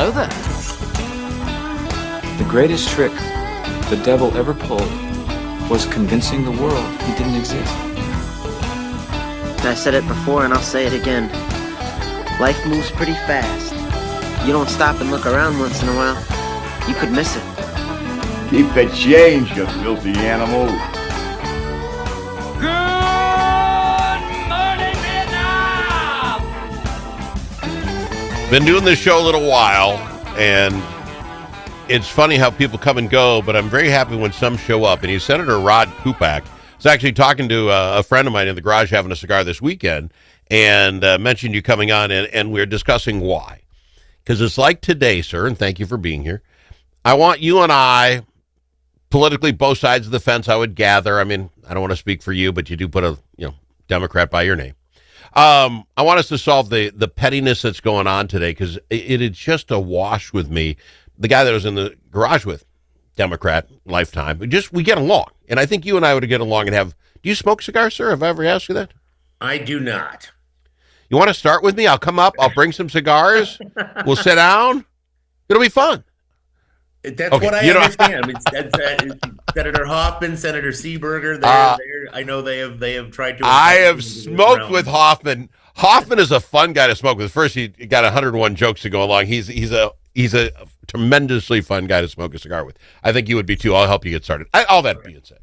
Hello there. The greatest trick the devil ever pulled was convincing the world he didn't exist. I said it before and I'll say it again. Life moves pretty fast. You don't stop and look around once in a while, you could miss it. Keep the change, you filthy animal. Good morning, Vietnam! Been doing this show a little while, and it's funny how people come and go, but I'm very happy when some show up. And he's Senator Rod Kupec. I was actually talking to a friend of mine in the garage having a cigar this weekend, and mentioned you coming on, and we're discussing why. Because it's like today, sir, and thank you for being here. I want you and I, politically both sides of the fence, I would gather. I mean, I don't want to speak for you, but you do put a Democrat by your name. I want us to solve the pettiness that's going on today, because it is just a wash with me. The guy that I was in the garage with, Democrat, lifetime, we get along. And I think you and I would get along and have, do you smoke cigars, sir? Have I ever asked you that? I do not. You want to start with me? I'll come up. I'll bring some cigars. We'll sit down. It'll be fun. That's okay. What I understand. I mean, Senator Hoffman, Senator Seeberger. I know they have tried to. I have smoked with Hoffman. Hoffman is a fun guy to smoke with. First, he got 101 jokes to go along. He's a tremendously fun guy to smoke a cigar with. I think you would be too. I'll help you get started. All that being said,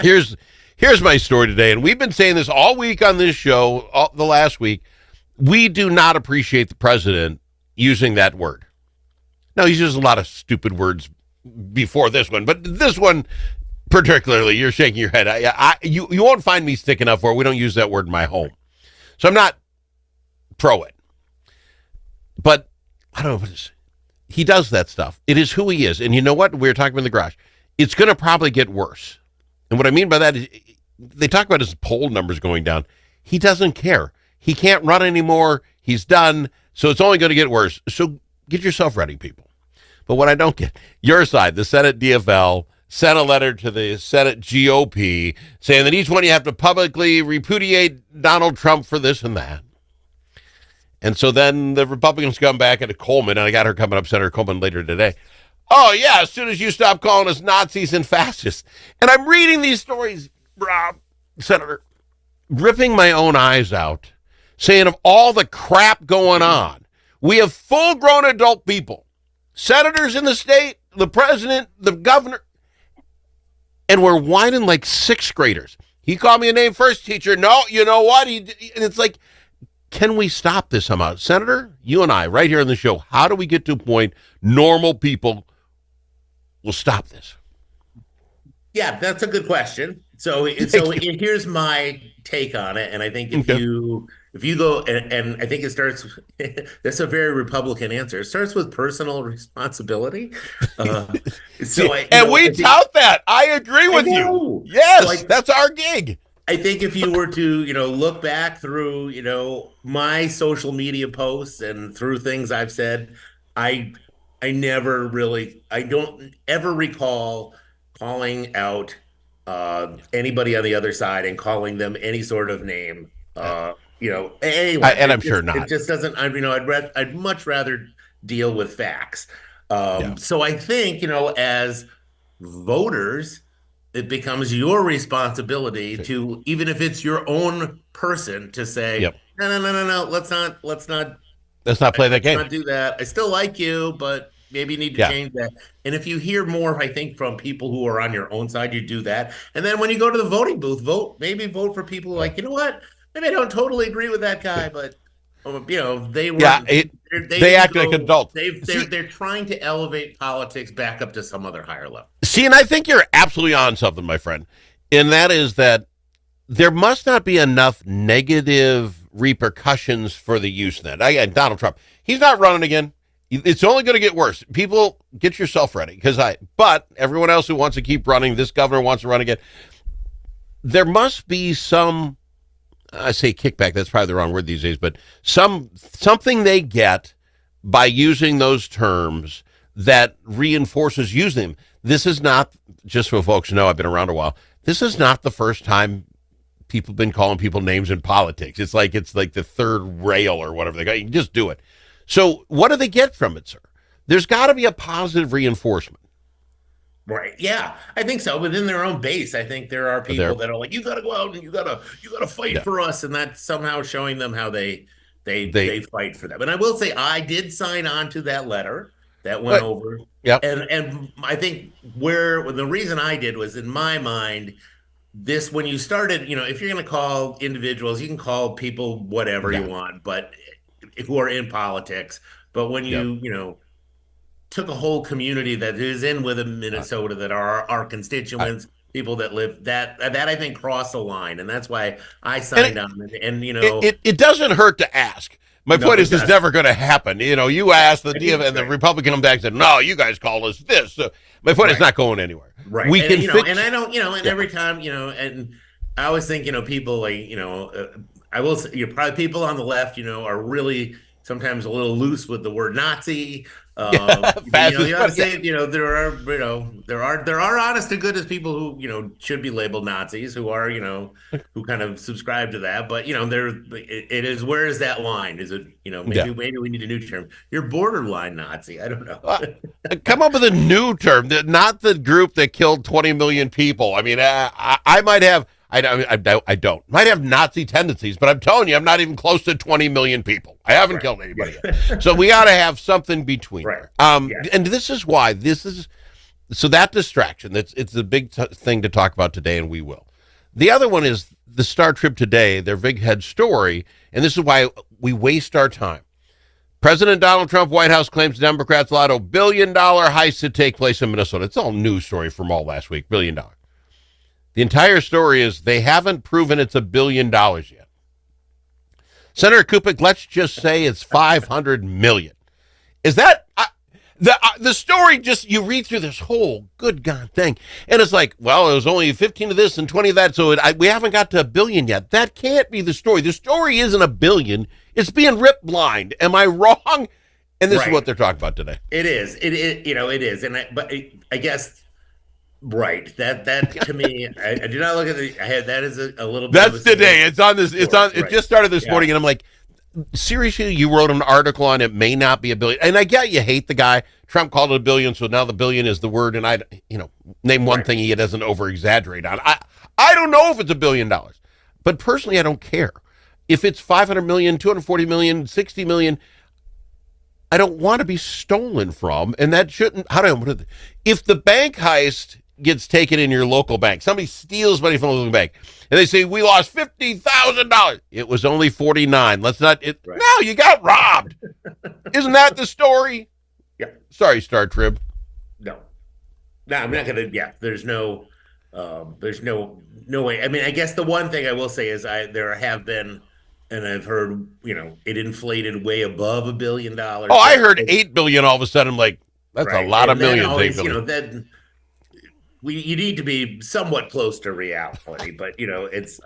here's my story today, and we've been saying this all week on this show, the last week. We do not appreciate the president using that word. Now, he's used a lot of stupid words before this one, but this one particularly, you're shaking your head. You won't find me sticking up for it. We don't use that word in my home. So I'm not pro it. But I don't know. He does that stuff. It is who he is. And you know what? We were talking about in the garage. It's going to probably get worse. And what I mean by that is they talk about his poll numbers going down. He doesn't care. He can't run anymore. He's done. So it's only going to get worse. So get yourself ready, people. But what I don't get, your side, the Senate DFL, sent a letter to the Senate GOP saying that each one you have to publicly repudiate Donald Trump for this and that. And so then the Republicans come back into Coleman, and I got her coming up, Senator Coleman, later today. Oh, yeah, as soon as you stop calling us Nazis and fascists. And I'm reading these stories, Rob, Senator, ripping my own eyes out, saying of all the crap going on, we have full-grown adult people, senators in the state, the president, the governor, and we're whining like sixth graders. He called me a name first, teacher. No, you know what? And it's like, can we stop this somehow? Senator, you and I, right here on the show, how do we get to a point normal people will stop this? Yeah, that's a good question. So here's my take on it, and I think if you go and I think it starts. That's a very Republican answer. It starts with personal responsibility. We tout that. I agree with you. Yes, so that's our gig. I think if you were to, look back through, my social media posts and through things I've said, I don't ever recall calling out anybody on the other side and calling them any sort of name. Anyway, and I'm sure not. It just doesn't. I'd much rather deal with facts. So I think as voters, it becomes your responsibility to, even if it's your own person, to say, no, let's not play that game. Let's not do that. I still like you, but maybe you need to change that. And if you hear more, I think, from people who are on your own side, you do that. And then when you go to the voting booth, vote for people who like, you know what? Maybe I don't totally agree with that guy, but they were. Yeah, they act like adults. They're trying to elevate politics back up to some other higher level. See, and I think you're absolutely on something, my friend. And that is that there must not be enough negative repercussions for the use of that. Again, Donald Trump, he's not running again. It's only going to get worse. People, get yourself ready. But everyone else who wants to keep running, this governor wants to run again. There must be some, I say kickback, that's probably the wrong word these days, but something they get by using those terms that reinforces using them. This is not, just so folks know, I've been around a while, this is not the first time people have been calling people names in politics. It's like the third rail or whatever they got. You can just do it. So what do they get from it, sir? there's got to be a positive reinforcement. Right. Yeah, I think so. Within their own base, I think there are people that are like, you got to go out and you got to fight for us, and that's somehow showing them how they fight for them. And I will say, I did sign on to that letter that went over. Yep. And I think the reason I did was, in my mind, this, when you started, if you're going to call individuals, you can call people whatever you want, but who are in politics. But when you took a whole community that is in within Minnesota that are our constituents, people that live, that I think crossed the line, and that's why I signed on. And it doesn't hurt to ask. My point is, it's never going to happen. You asked and the Republican come back and said, "No, you guys call us this." So my point is not going anywhere. Right. We can fix. And I don't, and every time, and I always think, people like, I will say, probably people on the left, are really sometimes a little loose with the word Nazi. You have to say, there are honest to goodness people who, should be labeled Nazis, who are, who kind of subscribe to that. But, it is, where is that line? Is it, maybe we need a new term. You're borderline Nazi. I don't know. Come up with a new term, not the group that killed 20 million people. I mean, I might have, I don't. Might have Nazi tendencies, but I'm telling you, I'm not even close to 20 million people. I haven't killed anybody yet. So we got to have something between there. And this is why, so that distraction, it's the big thing to talk about today, and we will. The other one is the Star Trib today, their big head story, and this is why we waste our time. President Donald Trump, White House claims Democrats allowed a $1 billion heist to take place in Minnesota. It's all news story from all last week, $1 billion. The entire story is they haven't proven it's $1 billion yet. Senator Kupec, let's just say it's $500 million. Is that the story? Just, you read through this whole good God thing, and it's like, well, it was only 15 of this and 20 of that, so we haven't got to $1 billion yet. That can't be the story. The story isn't $1 billion. It's being ripped blind. Am I wrong? And this is what they're talking about today. It is. It is. And I guess. Right. That to me, I do not look at that is a little bit. That's today. It's on this. It's on. It just started this morning, and I'm like, seriously, you wrote an article on it may not be $1 billion, and I get you hate the guy. Trump called it $1 billion, so now the $1 billion is the word, and name one thing he doesn't over exaggerate on. I don't know if it's $1 billion, but personally, I don't care if it's 500 million, 240 million, 60 million. I don't want to be stolen from, and that shouldn't. If the bank heist gets taken in your local bank, somebody steals money from the local bank, and they say we lost $50,000. It was only 49. Let's not. No, you got robbed. Isn't that the story? Yeah. Sorry, Star Trib. No, I'm not gonna. Yeah, there's no way. I mean, I guess the one thing I will say is there have been, and I've heard, it inflated way above $1 billion. Oh, I heard $8 billion all of a sudden. I'm like, that's a lot of millions. Always, then you need to be somewhat close to reality, but it's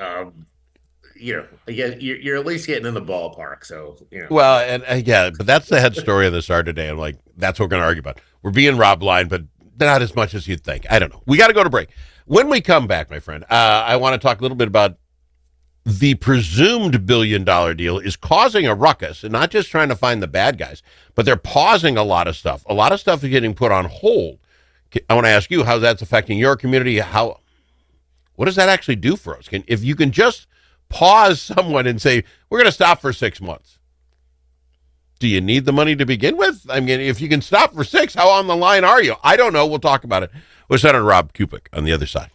again, you're at least getting in the ballpark. So Well, and but that's the head story of this art today. I'm like, that's what we're going to argue about. We're being robbed blind, but not as much as you'd think. I don't know. We got to go to break. When we come back, my friend, I want to talk a little bit about the presumed $1 billion deal is causing a ruckus, and not just trying to find the bad guys, but they're pausing a lot of stuff. A lot of stuff is getting put on hold. I want to ask you how that's affecting your community. What does that actually do for us? If you can just pause someone and say, we're going to stop for 6 months. Do you need the money to begin with? I mean, if you can stop for 6, how on the line are you? I don't know. We'll talk about it with Senator Rob Kupec on the other side.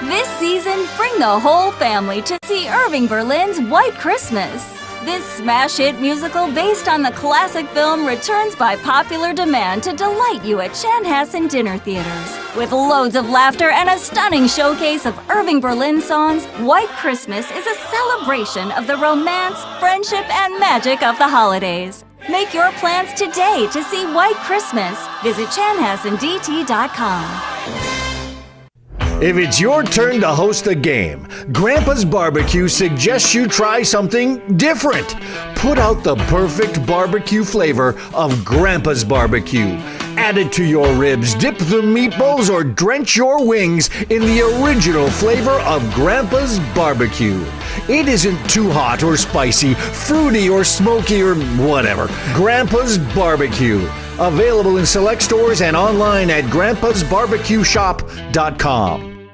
This season, bring the whole family to see Irving Berlin's White Christmas. This smash hit musical based on the classic film returns by popular demand to delight you at Chanhassen dinner theaters. With loads of laughter and a stunning showcase of Irving Berlin songs, White Christmas is a celebration of the romance, friendship, and magic of the holidays. Make your plans today to see White Christmas. Visit chanhassendt.com. If it's your turn to host a game, Grandpa's Barbecue suggests you try something different. Put out the perfect barbecue flavor of Grandpa's Barbecue. Add it to your ribs, dip the meatballs, or drench your wings in the original flavor of Grandpa's Barbecue. It isn't too hot or spicy, fruity or smoky or whatever. Grandpa's Barbecue. Available in select stores and online at grandpasbarbecueshop.com.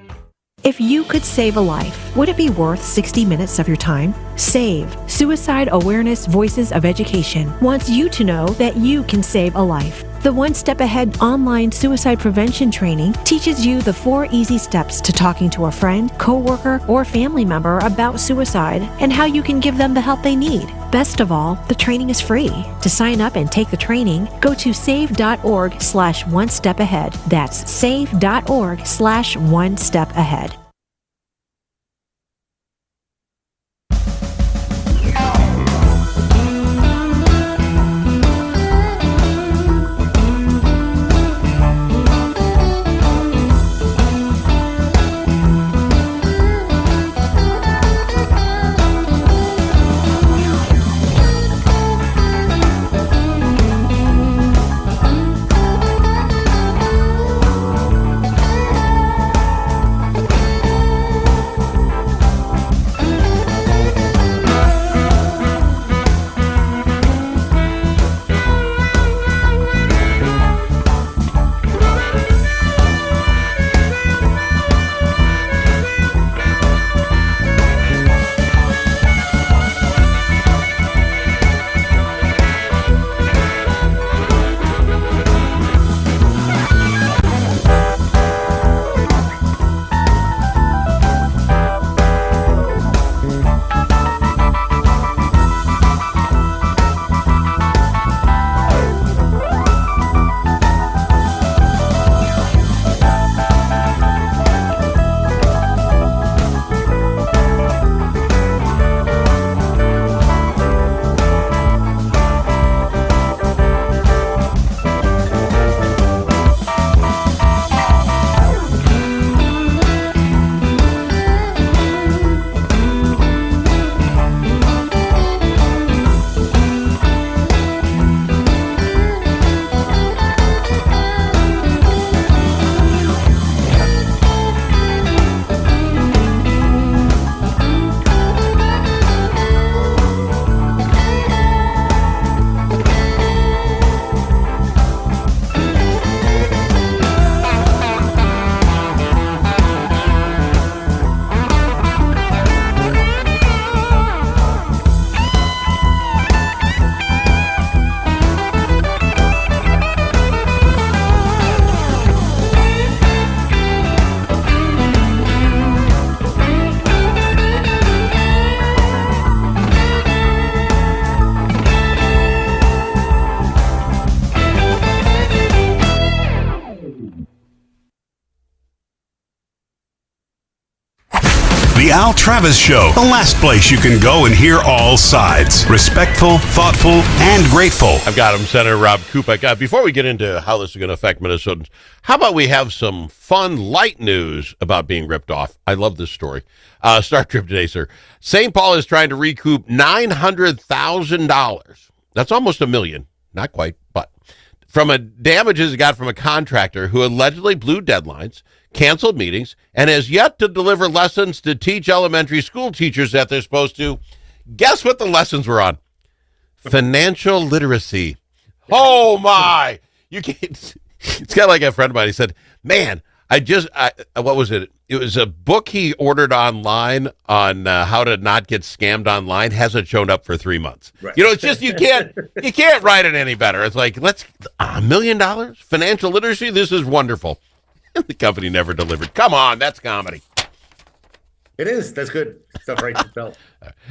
If you could save a life, would it be worth 60 minutes of your time? SAVE, Suicide Awareness Voices of Education, wants you to know that you can save a life. The One Step Ahead online suicide prevention training teaches you the 4 easy steps to talking to a friend, coworker, or family member about suicide and how you can give them the help they need. Best of all, the training is free. To sign up and take the training, go to save.org/one-step-ahead. That's save.org/one-step-ahead. The Al Travis Show, the last place you can go and hear all sides. Respectful, thoughtful, and grateful. I've got him, Senator Rob Kupec. Before we get into how this is going to affect Minnesotans, how about we have some fun, light news about being ripped off? I love this story. Start trip today, sir. St. Paul is trying to recoup $900,000. That's almost $1 million. Not quite, but from a damages it got from a contractor who allegedly blew deadlines, canceled meetings, and has yet to deliver lessons to teach elementary school teachers that they're supposed to. Guess what the lessons were on? Financial literacy. Oh my! You can't. It's kind of like a friend of mine. He said, "Man, what was it? It was a book he ordered online on how to not get scammed online. Hasn't shown up for 3 months. Right. You know, it's just you can't write it any better. It's like $1 million financial literacy. This is wonderful." And the company never delivered. Come on, that's comedy. It is. That's good stuff, right?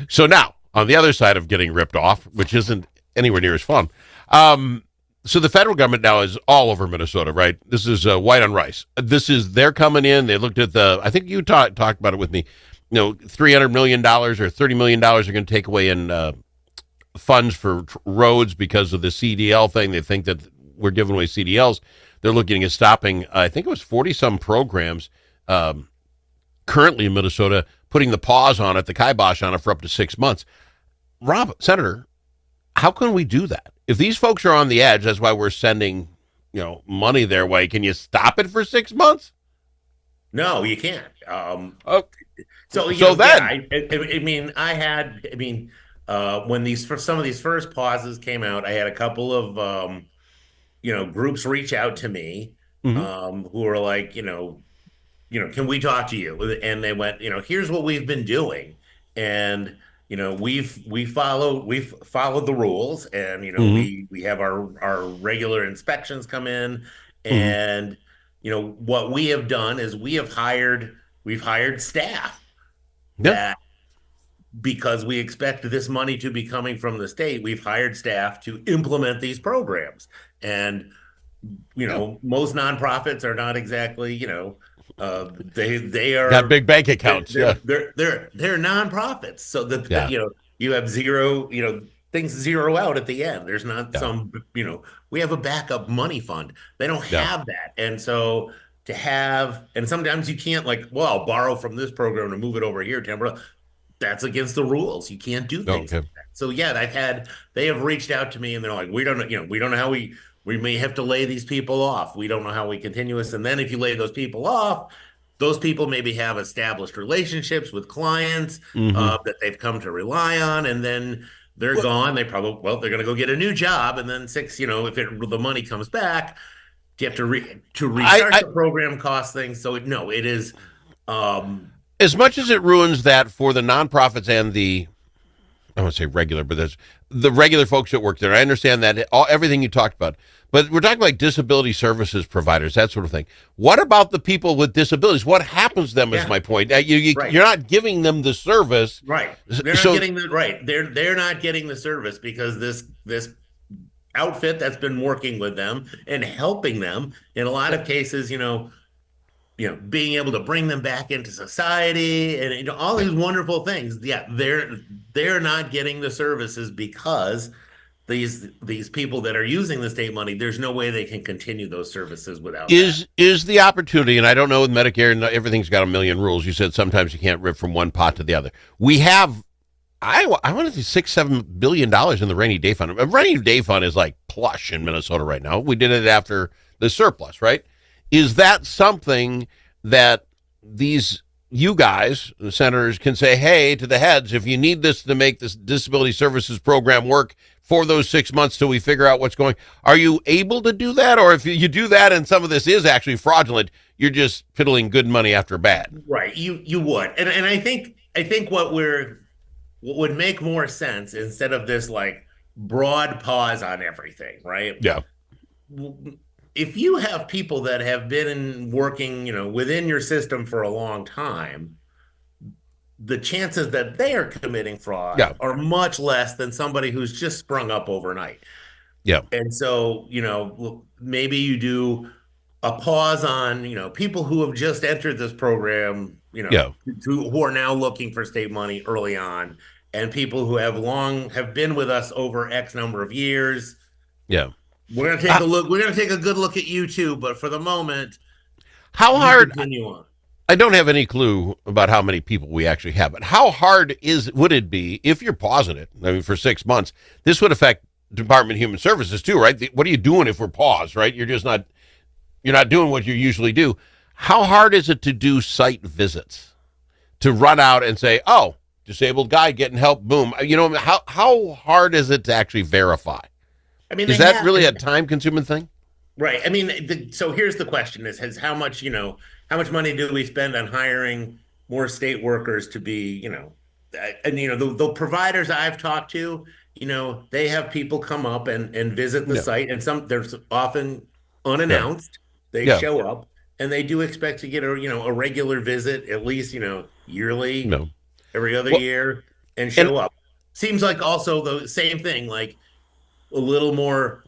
So now, on the other side of getting ripped off, which isn't anywhere near as fun. So the federal government now is all over Minnesota, right? This is white on rice. They're coming in. They looked at I think you talked about it with me. You know, $300 million or $30 million are going to take away in funds for roads because of the CDL thing. They think that we're giving away CDLs. They're looking at stopping, I think it was 40-some programs currently in Minnesota, putting the pause on it, the kibosh on it for up to 6 months. Rob, Senator, how can we do that? If these folks are on the edge, that's why we're sending, money their way. Can you stop it for 6 months? No, you can't. Oh, So so then, when some of these first pauses came out, I had a couple of groups reach out to me, Mhm. who were like, can we talk to you? And they went, here's what we've been doing, and we've followed the rules, and Mhm. we have our regular inspections come in, Mhm. and what we have done is we've hired staff Yeah, that, because we expect this money to be coming from the state, we've hired staff to implement these programs. And yeah. most nonprofits are not exactly, they Got are big bank accounts. Yeah, they're nonprofits. So that yeah, you have zero, things zero out at the end. There's not yeah, some, we have a backup money fund. They don't yeah. have that. And so and sometimes you can't, like, well, I'll borrow from this program to move it over here temporarily. That's against the rules. You can't do things Okay. like that. So yeah, they have reached out to me, and they're like, we don't know, we don't know how we may have to lay these people off. We don't know how we continue this. And then if you lay those people off, those people maybe have established relationships with clients, Hmm. that they've come to rely on, and then they're gone. They probably, well, they're going to go get a new job, and then if the money comes back, you have to restart I the program, cost things. So no, it is. Um, as much as it ruins that for the nonprofits and I won't say regular, but there's the regular folks that work there. I understand that everything you talked about, but we're talking like disability services providers, that sort of thing. What about the people with disabilities? What happens to them is Yeah. my point. Right. You're not giving them the service. Right. They're not So getting the right. They're not getting the service because this outfit that's been working with them and helping them in a lot of cases, being able to bring them back into society, and all these wonderful things. Yeah, they're not getting the services because these people that are using the state money, there's no way they can continue those services without that. is the opportunity, and I don't know with Medicare, and everything's got a million rules. You said sometimes you can't rip from one pot to the other. We have, I want to say $6-7 billion in the rainy day fund. A rainy day fund is like plush in Minnesota right now. We did it after the surplus, right? Is that something that you guys, the senators, can say, hey, to the heads, if you need this to make this disability services program work for those 6 months till we figure out what's going, are you able to do that? Or if you do that and some of this is actually fraudulent, you're just piddling good money after bad? Right. You would. And I think what would make more sense, instead of this like broad pause on everything, right? Yeah. If you have people that have been working, within your system for a long time, the chances that they are committing fraud Yeah. are much less than somebody who's just sprung up overnight. Yeah. And so, maybe you do a pause on, people who have just entered this program, Yeah. who are now looking for state money early on, and people who have been with us over X number of years. Yeah. We're gonna take a look. We're gonna take a good look at you too, but for the moment, How you hard? continue on. I don't have any clue about how many people we actually have, but how hard would it be if you're pausing it? I mean, for 6 months, this would affect Department of Human Services too, right? What are you doing if we're paused, right? You're not doing what you usually do. How hard is it to do site visits, to run out and say, oh, disabled guy getting help, boom? How hard is it to actually verify? I mean, Is that really a time-consuming thing? right? I mean, so here's the question: is how much money do we spend on hiring more state workers to be, and the providers I've talked to, they have people come up and visit the Yeah. site, and there's often unannounced. They Yeah. show up, and they do expect to get a regular visit, at least yearly, No. every other Well, year, and show up. Seems like also the same thing, like a little more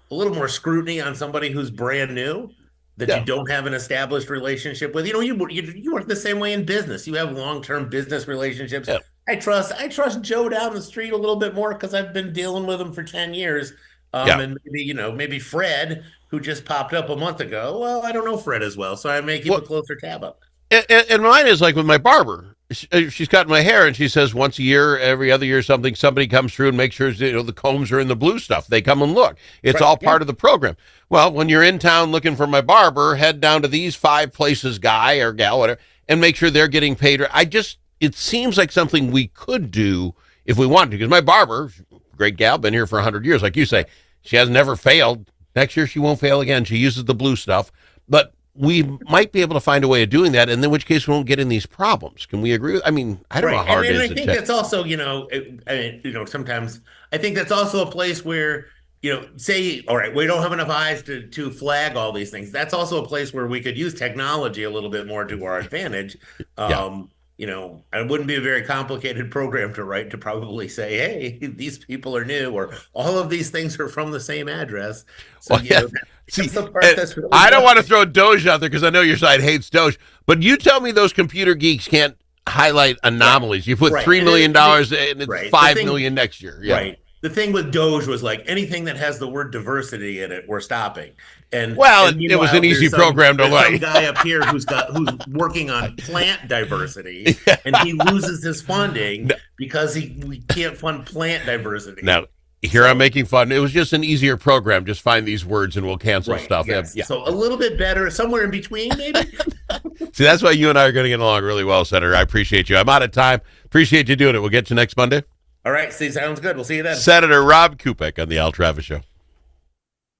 scrutiny on somebody who's brand new, that Yeah. you don't have an established relationship with. You work the same way in business. You have long-term business relationships. Yeah. I trust Joe down the street a little bit more because I've been dealing with him for 10 years. Yeah. And maybe Fred, who just popped up a month ago. Well, I don't know Fred as well, so I may keep a closer tab up. And mine is like with my barber. she's cutting my hair, and she says once a year, every other year, somebody comes through and makes sure the combs are in the blue stuff. They come and look. It's all part of the program. Well, when you're in town looking for my barber, head down to these 5 places, guy or gal, whatever, and make sure they're getting paid. It seems like something we could do if we wanted to, because my barber, great gal, been here for 100 years, like you say, she has never failed. Next year she won't fail again. She uses the blue stuff, but we might be able to find a way of doing that, and in which case we won't get in these problems. Can we agree with? I mean, I don't know how hard it is. I think that's also, sometimes I think that's also a place where, say, all right, we don't have enough eyes to flag all these things. That's also a place where we could use technology a little bit more to our advantage. It wouldn't be a very complicated program to write to probably say, hey, these people are new, or all of these things are from the same address. So, See, I don't want to throw Doge out there because I know your side hates Doge, but you tell me those computer geeks can't highlight anomalies. You put $3 million and it's $5 million next year. Yeah. Right. The thing with Doge was like anything that has the word diversity in it, we're stopping. And it was an easy program to write. Some guy up here who's working on plant diversity, and he loses his funding because we can't fund plant diversity. Now, I'm making fun. It was just an easier program. Just find these words and we'll cancel stuff. Yes. Yeah. So a little bit better, somewhere in between, maybe. See, that's why you and I are going to get along really well, Senator. I appreciate you. I'm out of time. Appreciate you doing it. We'll get you next Monday. All right. Sounds good. We'll see you then. Senator Rob Kupec on the Al Travis Show.